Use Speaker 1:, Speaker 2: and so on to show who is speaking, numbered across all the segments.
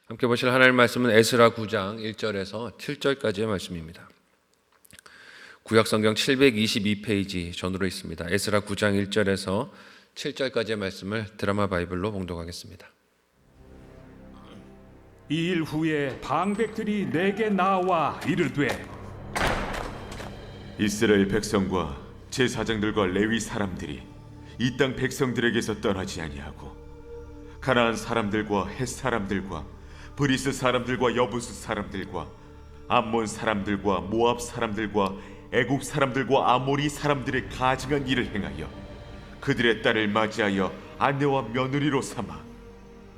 Speaker 1: 함께 보실 하나님의 말씀은 에스라 9장 1절에서 7절까지의 말씀입니다. 구약성경 722페이지 전으로 있습니다. 에스라 9장 1절에서 7절까지의 말씀을 드라마 바이블로 봉독하겠습니다.
Speaker 2: 이 일 후에 방백들이 내게 나와 이르되,
Speaker 3: 이스라엘 백성과 제사장들과 레위 사람들이 이 땅 백성들에게서 떠나지 아니하고 가나안 사람들과 헷 사람들과 브리스 사람들과 여부스 사람들과 암몬 사람들과 모압 사람들과 애굽 사람들과 아모리 사람들의 가증한 일을 행하여 그들의 딸을 맞이하여 아내와 며느리로 삼아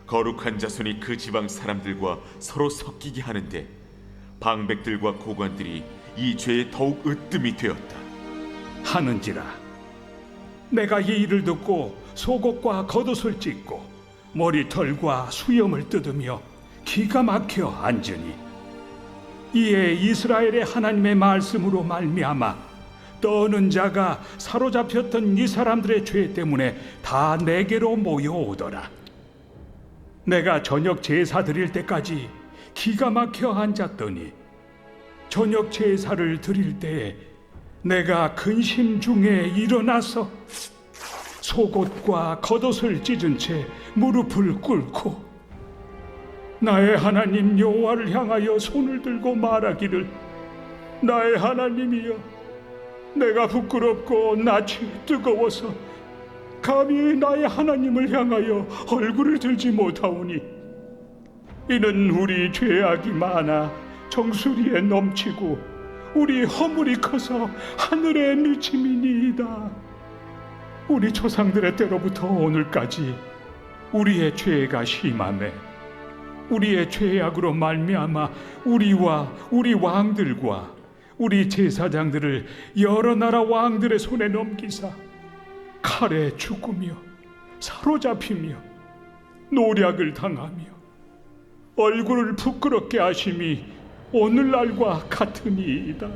Speaker 3: 거룩한 자손이 그 지방 사람들과 서로 섞이게 하는데 방백들과 고관들이 이 죄에 더욱 으뜸이 되었다
Speaker 2: 하는지라. 내가 이 일을 듣고 속옷과 겉옷을 찢고 머리털과 수염을 뜯으며 기가 막혀 앉으니, 이에 이스라엘의 하나님의 말씀으로 말미암아 떠는 자가 사로잡혔던 이 사람들의 죄 때문에 다 내게로 모여오더라. 내가 저녁 제사 드릴 때까지 기가 막혀 앉았더니 저녁 제사를 드릴 때에 내가 근심 중에 일어나서 속옷과 겉옷을 찢은 채 무릎을 꿇고 나의 하나님 여호와를 향하여 손을 들고 말하기를, 나의 하나님이여, 내가 부끄럽고 낯이 뜨거워서 감히 나의 하나님을 향하여 얼굴을 들지 못하오니, 이는 우리 죄악이 많아 정수리에 넘치고 우리 허물이 커서 하늘에 미침이니이다. 우리 조상들의 때로부터 오늘까지 우리의 죄가 심하매 우리의 죄악으로 말미암아 우리와 우리 왕들과 우리 제사장들을 여러 나라 왕들의 손에 넘기사 칼에 죽으며 사로잡히며 노략을 당하며 얼굴을 부끄럽게 하심이 오늘날과 같으니이다.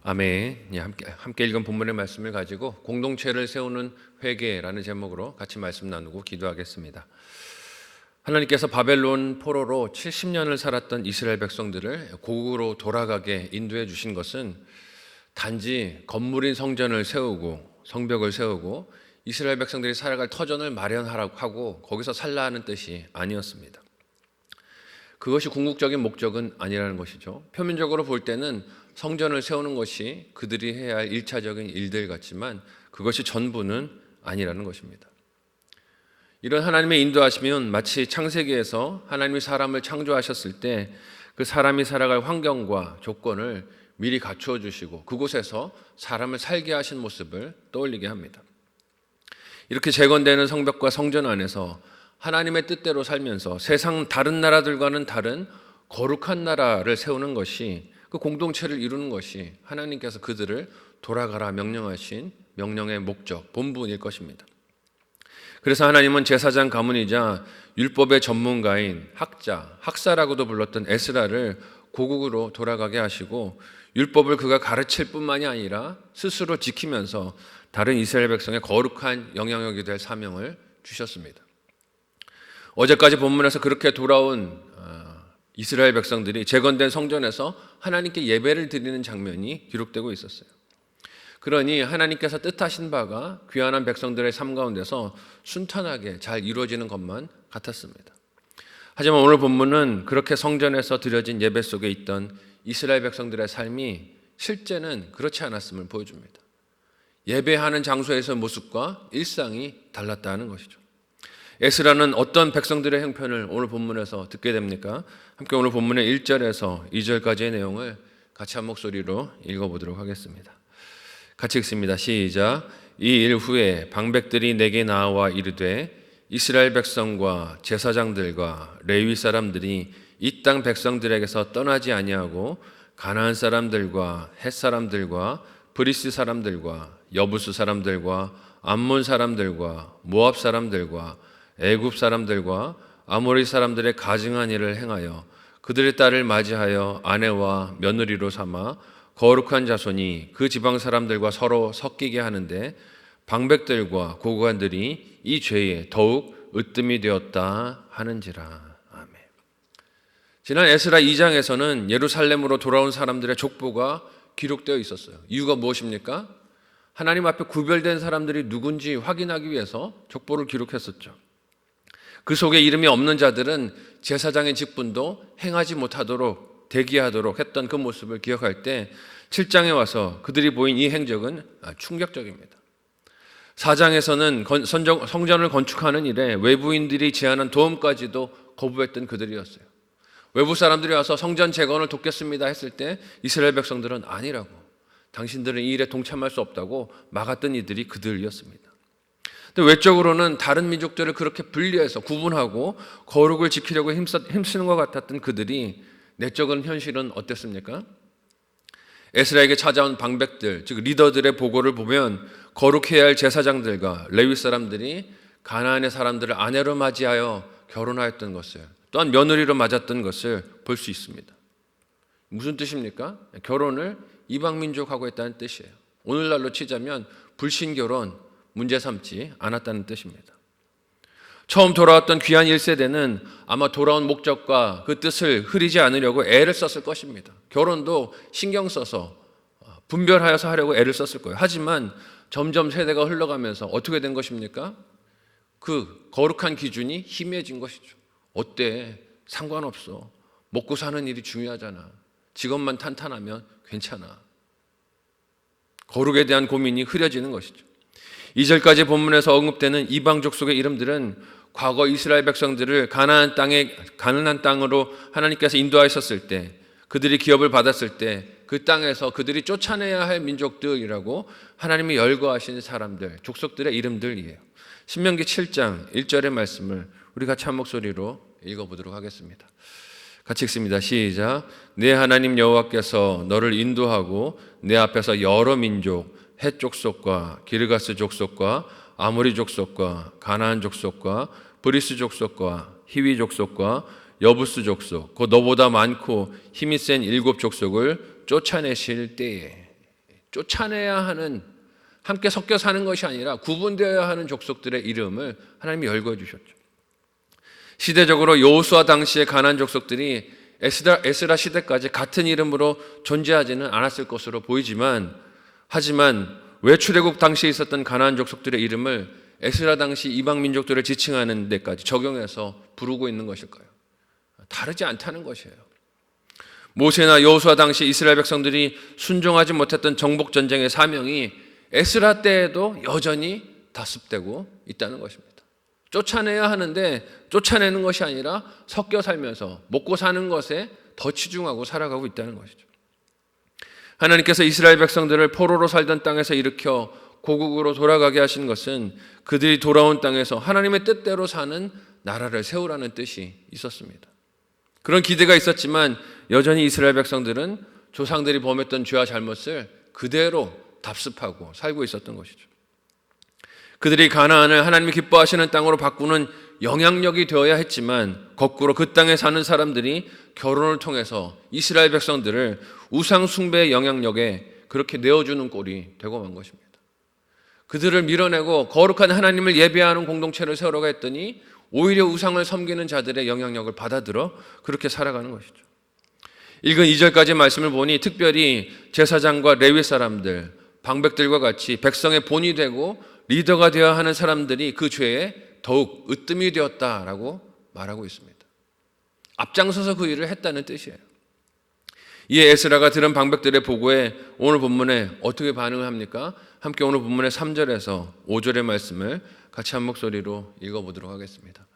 Speaker 1: 아멘. 함께 읽은 본문의 말씀을 가지고 공동체를 세우는 회개라는 제목으로 같이 말씀 나누고 기도하겠습니다. 하나님께서 바벨론 포로로 70년을 살았던 이스라엘 백성들을 고국으로 돌아가게 인도해 주신 것은 단지 건물인 성전을 세우고 성벽을 세우고 이스라엘 백성들이 살아갈 터전을 마련하라고 하고 거기서 살라 하는 뜻이 아니었습니다. 그것이 궁극적인 목적은 아니라는 것이죠. 표면적으로 볼 때는 성전을 세우는 것이 그들이 해야 할 1차적인 일들 같지만 그것이 전부는 아니라는 것입니다. 이런 하나님의 인도하시면 마치 창세기에서 하나님이 사람을 창조하셨을 때 그 사람이 살아갈 환경과 조건을 미리 갖추어 주시고 그곳에서 사람을 살게 하신 모습을 떠올리게 합니다. 이렇게 재건되는 성벽과 성전 안에서 하나님의 뜻대로 살면서 세상 다른 나라들과는 다른 거룩한 나라를 세우는 것이, 그 공동체를 이루는 것이 하나님께서 그들을 돌아가라 명령하신 명령의 목적, 본분일 것입니다. 그래서 하나님은 제사장 가문이자 율법의 전문가인 학자, 학사라고도 불렀던 에스라를 고국으로 돌아가게 하시고 율법을 그가 가르칠 뿐만이 아니라 스스로 지키면서 다른 이스라엘 백성의 거룩한 영향력이 될 사명을 주셨습니다. 어제까지 본문에서 그렇게 돌아온 이스라엘 백성들이 재건된 성전에서 하나님께 예배를 드리는 장면이 기록되고 있었어요. 그러니 하나님께서 뜻하신 바가 귀환한 백성들의 삶 가운데서 순탄하게 잘 이루어지는 것만 같았습니다. 하지만 오늘 본문은 그렇게 성전에서 드려진 예배 속에 있던 이스라엘 백성들의 삶이 실제는 그렇지 않았음을 보여줍니다. 예배하는 장소에서의 모습과 일상이 달랐다는 것이죠. 에스라는 어떤 백성들의 형편을 오늘 본문에서 듣게 됩니까? 함께 오늘 본문의 1절에서 2절까지의 내용을 같이 한 목소리로 읽어보도록 하겠습니다. 같이 읽습니다. 시작. 이 일 후에 방백들이 내게 나와 이르되, 이스라엘 백성과 제사장들과 레위 사람들이 이 땅 백성들에게서 떠나지 아니하고 가나안 사람들과 헷 사람들과 브리스 사람들과 여부스 사람들과 암몬 사람들과 모압 사람들과 애굽 사람들과 아모리 사람들의 가증한 일을 행하여 그들의 딸을 맞이하여 아내와 며느리로 삼아 거룩한 자손이 그 지방 사람들과 서로 섞이게 하는데 방백들과 고관들이 이 죄에 더욱 으뜸이 되었다 하는지라. 아멘. 지난 에스라 2장에서는 예루살렘으로 돌아온 사람들의 족보가 기록되어 있었어요. 이유가 무엇입니까? 하나님 앞에 구별된 사람들이 누군지 확인하기 위해서 족보를 기록했었죠. 그 속에 이름이 없는 자들은 제사장의 직분도 행하지 못하도록 대기하도록 했던 그 모습을 기억할 때 7장에 와서 그들이 보인 이 행적은 충격적입니다. 4장에서는 성전을 건축하는 일에 외부인들이 제안한 도움까지도 거부했던 그들이었어요. 외부 사람들이 와서 성전 재건을 돕겠습니다 했을 때 이스라엘 백성들은 아니라고, 당신들은 이 일에 동참할 수 없다고 막았던 이들이 그들이었습니다. 근데 외적으로는 다른 민족들을 그렇게 분리해서 구분하고 거룩을 지키려고 힘쓰는 것 같았던 그들이 내적인 현실은 어땠습니까? 에스라에게 찾아온 방백들, 즉 리더들의 보고를 보면 거룩해야 할 제사장들과 레위 사람들이 가나안의 사람들을 아내로 맞이하여 결혼하였던 것을, 또한 며느리로 맞았던 것을 볼 수 있습니다. 무슨 뜻입니까? 결혼을 이방 민족하고 했다는 뜻이에요. 오늘날로 치자면 불신결혼 문제 삼지 않았다는 뜻입니다. 처음 돌아왔던 귀한 1세대는 아마 돌아온 목적과 그 뜻을 흐리지 않으려고 애를 썼을 것입니다. 결혼도 신경 써서 분별하여서 하려고 애를 썼을 거예요. 하지만 점점 세대가 흘러가면서 어떻게 된 것입니까? 그 거룩한 기준이 희미해진 것이죠. 어때? 상관없어. 먹고 사는 일이 중요하잖아. 직업만 탄탄하면 괜찮아. 거룩에 대한 고민이 흐려지는 것이죠. 2절까지 본문에서 언급되는 이방 족속의 이름들은 과거 이스라엘 백성들을 가나안 땅으로 하나님께서 인도하셨을 때, 그들이 기업을 받았을 때 그 땅에서 그들이 쫓아내야 할 민족들이라고 하나님이 열거하신 사람들, 족속들의 이름들이에요. 신명기 7장 1절의 말씀을 우리 같이 한 목소리로 읽어보도록 하겠습니다. 같이 읽습니다. 시작. 내 하나님 여호와께서 너를 인도하고 내 앞에서 여러 민족, 헷 족속과 기르가스 족속과 아모리 족속과 가나안 족속과 브리스 족속과 히위 족속과 여부스 족속, 곧 너보다 많고 힘이 센 7 족속을 쫓아내실 때에, 쫓아내야 하는, 함께 섞여 사는 것이 아니라 구분되어야 하는 족속들의 이름을 하나님이 열거해 주셨죠. 시대적으로 여호수아 당시의 가나안 족속들이 에스라 시대까지 같은 이름으로 존재하지는 않았을 것으로 보이지만, 하지만 외출애굽 당시에 있었던 가나안 족속들의 이름을 에스라 당시 이방 민족들을 지칭하는 데까지 적용해서 부르고 있는 것일까요? 다르지 않다는 것이에요. 모세나 여호수아 당시 이스라엘 백성들이 순종하지 못했던 정복 전쟁의 사명이 에스라 때에도 여전히 다습되고 있다는 것입니다. 쫓아내야 하는데 쫓아내는 것이 아니라 섞여 살면서 먹고 사는 것에 더 치중하고 살아가고 있다는 것이죠. 하나님께서 이스라엘 백성들을 포로로 살던 땅에서 일으켜 고국으로 돌아가게 하신 것은 그들이 돌아온 땅에서 하나님의 뜻대로 사는 나라를 세우라는 뜻이 있었습니다. 그런 기대가 있었지만 여전히 이스라엘 백성들은 조상들이 범했던 죄와 잘못을 그대로 답습하고 살고 있었던 것이죠. 그들이 가나안을 하나님이 기뻐하시는 땅으로 바꾸는 영향력이 되어야 했지만 거꾸로 그 땅에 사는 사람들이 결혼을 통해서 이스라엘 백성들을 우상 숭배의 영향력에 그렇게 내어주는 꼴이 되고 만 것입니다. 그들을 밀어내고 거룩한 하나님을 예배하는 공동체를 세우려고 했더니 오히려 우상을 섬기는 자들의 영향력을 받아들여 그렇게 살아가는 것이죠. 읽은 2절까지 말씀을 보니 특별히 제사장과 레위 사람들, 방백들과 같이 백성의 본이 되고 리더가 되어야 하는 사람들이 그 죄에 더욱 으뜸이 되었다라고 말하고 있습니다. 앞장서서 그 일을 했다는 뜻이에요. 이에 에스라가 들은 방백들의 보고에 오늘 본문에 어떻게 반응을 합니까? 함께 오늘 본문의 3절에서 5절의 말씀을 같이 한 목소리로 읽어보도록 하겠습니다.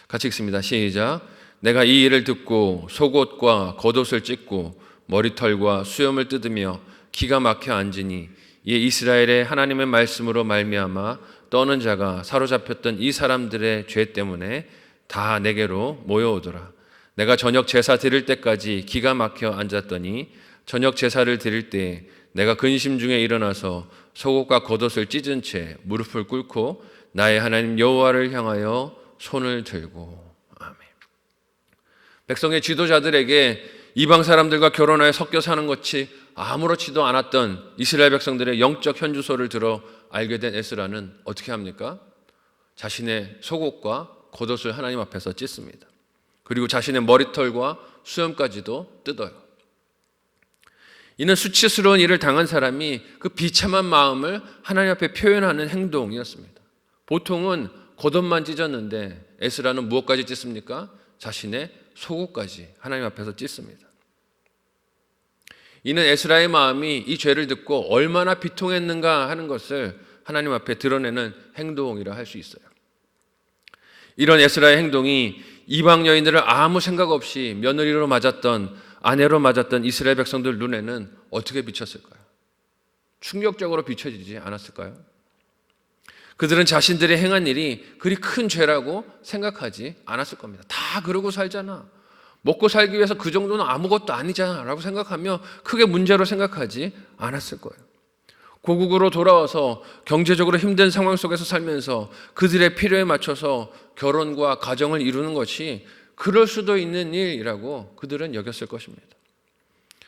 Speaker 1: 같이 읽습니다. 시작. 내가 이 일을 듣고 속옷과 겉옷을 찢고 머리털과 수염을 뜯으며 기가 막혀 앉으니 이에 이스라엘의 하나님의 말씀으로 말미암아 떠는 자가 사로잡혔던 이 사람들의 죄 때문에 다 내게로 모여오더라. 내가 저녁 제사 드릴 때까지 기가 막혀 앉았더니 저녁 제사를 드릴 때 내가 근심 중에 일어나서 속옷과 겉옷을 찢은 채 무릎을 꿇고 나의 하나님 여호와를 향하여 손을 들고. 아멘. 백성의 지도자들에게 이방 사람들과 결혼하여 섞여 사는 것이 아무렇지도 않았던 이스라엘 백성들의 영적 현주소를 들어 알게 된 에스라는 어떻게 합니까? 자신의 속옷과 겉옷을 하나님 앞에서 찢습니다. 그리고 자신의 머리털과 수염까지도 뜯어요. 이는 수치스러운 일을 당한 사람이 그 비참한 마음을 하나님 앞에 표현하는 행동이었습니다. 보통은 겉옷만 찢었는데 에스라는 무엇까지 찢습니까? 자신의 속옷까지 하나님 앞에서 찢습니다. 이는 에스라의 마음이 이 죄를 듣고 얼마나 비통했는가 하는 것을 하나님 앞에 드러내는 행동이라 할 수 있어요. 이런 에스라의 행동이 이방 여인들을 아무 생각 없이 며느리로 맞았던, 아내로 맞았던 이스라엘 백성들 눈에는 어떻게 비쳤을까요? 충격적으로 비춰지지 않았을까요? 그들은 자신들이 행한 일이 그리 큰 죄라고 생각하지 않았을 겁니다. 다 그러고 살잖아. 먹고 살기 위해서 그 정도는 아무것도 아니잖아 라고 생각하며 크게 문제로 생각하지 않았을 거예요. 고국으로 돌아와서 경제적으로 힘든 상황 속에서 살면서 그들의 필요에 맞춰서 결혼과 가정을 이루는 것이 그럴 수도 있는 일이라고 그들은 여겼을 것입니다.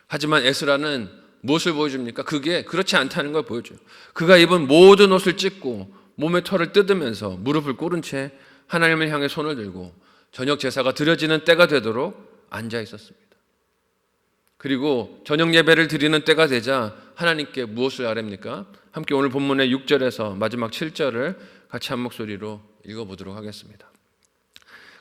Speaker 1: 하지만 에스라는 무엇을 보여줍니까? 그게 그렇지 않다는 걸 보여줘요. 그가 입은 모든 옷을 찢고 몸의 털을 뜯으면서 무릎을 꿇은 채 하나님을 향해 손을 들고 저녁 제사가 드려지는 때가 되도록 앉아 있었습니다. 그리고 저녁 예배를 드리는 때가 되자 하나님께 무엇을 아뢰입니까? 함께 오늘 본문의 6절에서 마지막 7절을 같이 한 목소리로 읽어보도록 하겠습니다.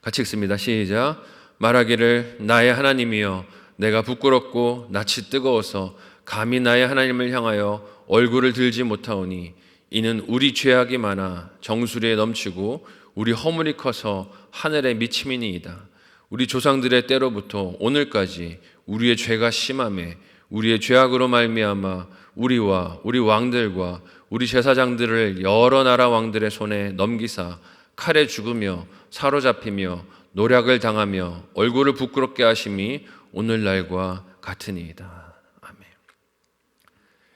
Speaker 1: 같이 읽습니다. 시작. 말하기를 나의 하나님이여 내가 부끄럽고 낯이 뜨거워서 감히 나의 하나님을 향하여 얼굴을 들지 못하오니 이는 우리 죄악이 많아 정수리에 넘치고 우리 허물이 커서 하늘에 미침이니이다. 우리 조상들의 때로부터 오늘까지 우리의 죄가 심하매 우리의 죄악으로 말미암아 우리와 우리 왕들과 우리 제사장들을 여러 나라 왕들의 손에 넘기사 칼에 죽으며 사로잡히며 노략을 당하며 얼굴을 부끄럽게 하심이 오늘날과 같으니이다. 아멘.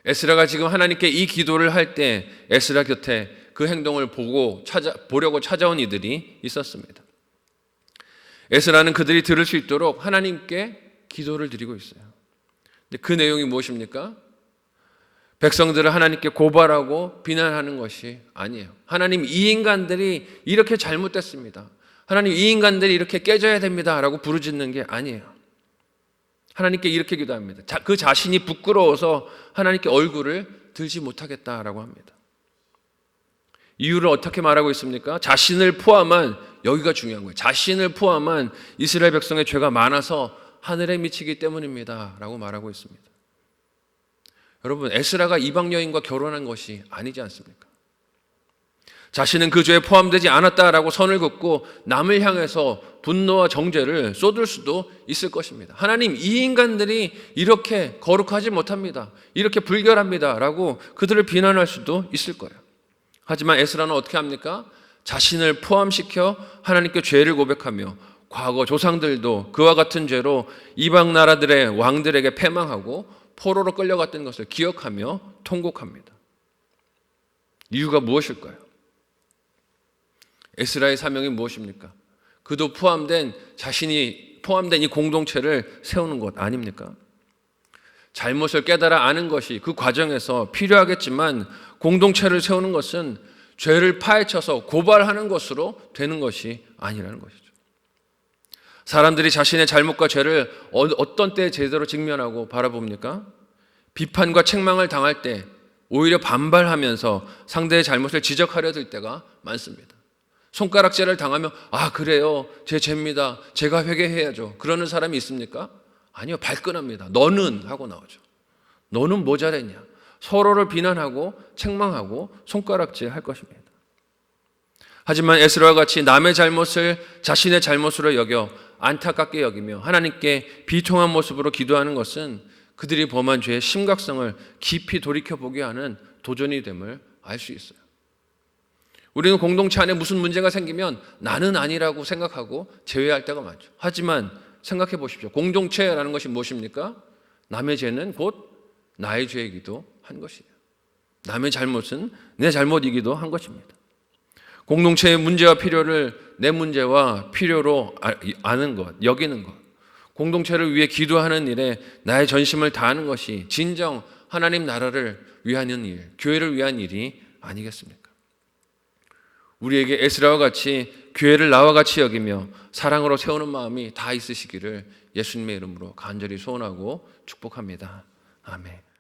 Speaker 1: 에스라가 지금 하나님께 이 기도를 할 때 에스라 곁에 그 행동을 보려고 찾아온 이들이 있었습니다. 에스라는 그들이 들을 수 있도록 하나님께 기도를 드리고 있어요. 근데 그 내용이 무엇입니까? 백성들을 하나님께 고발하고 비난하는 것이 아니에요. 하나님, 이 인간들이 이렇게 잘못됐습니다. 하나님, 이 인간들이 이렇게 깨져야 됩니다 라고 부르짖는 게 아니에요. 하나님께 이렇게 기도합니다. 그 자신이 부끄러워서 하나님께 얼굴을 들지 못하겠다라고 합니다. 이유를 어떻게 말하고 있습니까? 자신을 포함한, 여기가 중요한 거예요. 자신을 포함한 이스라엘 백성의 죄가 많아서 하늘에 미치기 때문입니다 라고 말하고 있습니다. 여러분, 에스라가 이방 여인과 결혼한 것이 아니지 않습니까? 자신은 그 죄에 포함되지 않았다라고 선을 긋고 남을 향해서 분노와 정죄를 쏟을 수도 있을 것입니다. 하나님, 이 인간들이 이렇게 거룩하지 못합니다. 이렇게 불결합니다 라고 그들을 비난할 수도 있을 거예요. 하지만 에스라는 어떻게 합니까? 자신을 포함시켜 하나님께 죄를 고백하며 과거 조상들도 그와 같은 죄로 이방 나라들의 왕들에게 패망하고 포로로 끌려갔던 것을 기억하며 통곡합니다. 이유가 무엇일까요? 에스라의 사명이 무엇입니까? 그도 자신이 포함된 이 공동체를 세우는 것 아닙니까? 잘못을 깨달아 아는 것이 그 과정에서 필요하겠지만 공동체를 세우는 것은 죄를 파헤쳐서 고발하는 것으로 되는 것이 아니라는 것이죠. 사람들이 자신의 잘못과 죄를 어떤 때에 제대로 직면하고 바라봅니까? 비판과 책망을 당할 때 오히려 반발하면서 상대의 잘못을 지적하려 들 때가 많습니다. 손가락질을 당하면 그래요, 제 죄입니다, 제가 회개해야죠, 그러는 사람이 있습니까? 아니요, 발끈합니다. 너는 하고 나오죠. 너는 뭐 잘했냐? 서로를 비난하고 책망하고 손가락질 할 것입니다. 하지만 에스라와 같이 남의 잘못을 자신의 잘못으로 여겨 안타깝게 여기며 하나님께 비통한 모습으로 기도하는 것은 그들이 범한 죄의 심각성을 깊이 돌이켜보게 하는 도전이 됨을 알 수 있어요. 우리는 공동체 안에 무슨 문제가 생기면 나는 아니라고 생각하고 제외할 때가 많죠. 하지만 생각해 보십시오. 공동체라는 것이 무엇입니까? 남의 죄는 곧 나의 죄이기도 한 것이에요. 남의 잘못은 내 잘못이기도 한 것입니다. 공동체의 문제와 필요를 내 문제와 필요로 아는 것, 여기는 것, 공동체를 위해 기도하는 일에 나의 전심을 다하는 것이 진정 하나님 나라를 위하는 일, 교회를 위한 일이 아니겠습니까? 우리에게 에스라와 같이 교회를 나와 같이 여기며 사랑으로 세우는 마음이 다 있으시기를 예수님의 이름으로 간절히 소원하고 축복합니다. 아멘.